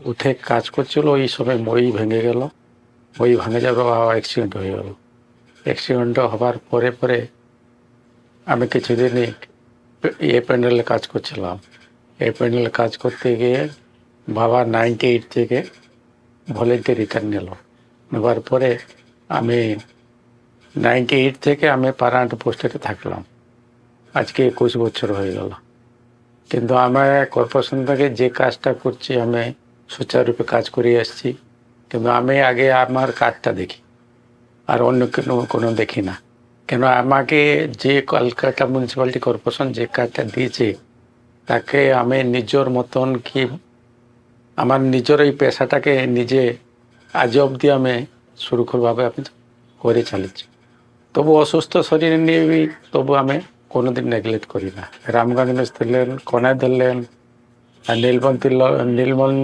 উঠে কাজ করছিল, ওই সময় মই ভেঙে গেল। মই ভেঙে যাওয়ার অ্যাক্সিডেন্ট হয়ে গেল। অ্যাক্সিডেন্ট হবার পরে পরে আমি কিছুদিন এ প্যান্ডেলে কাজ করছিলাম। এই প্যান্ডেলে কাজ করতে গিয়ে বাবা 98 থেকে ভলেন্টিয়ার রিটার্ন নিল। নেবার পরে আমি 98 থেকে আমি পার্মানেন্ট পোস্টে থাকলাম। আজকে 21 বছর হয়ে গেল। কিন্তু আমার কর্পোরেশন থেকে যে কাজটা করছি আমি সুচারুরূপে কাজ করে আসছি। কিন্তু আমি আগে আমার কাজটা দেখি, আর অন্য কোনো দেখি না। কেন আমাকে যে কলকাতা মিউনিসিপ্যালিটি কর্পোরেশন যে কাজটা দিয়েছে তাকে আমি নিজের মতন কি আমার নিজের এই পেশাটাকে নিজে আজ অবধি আমি সুরক্ষিতভাবে আমি করে চালিয়েছি। তবু অসুস্থ শরীর নিয়ে তবু আমি কোনোদিন নেগলেক্ট করি না। রামগঞ্জ ধরলেন, কনায় ধরলেন, আর নীলমণি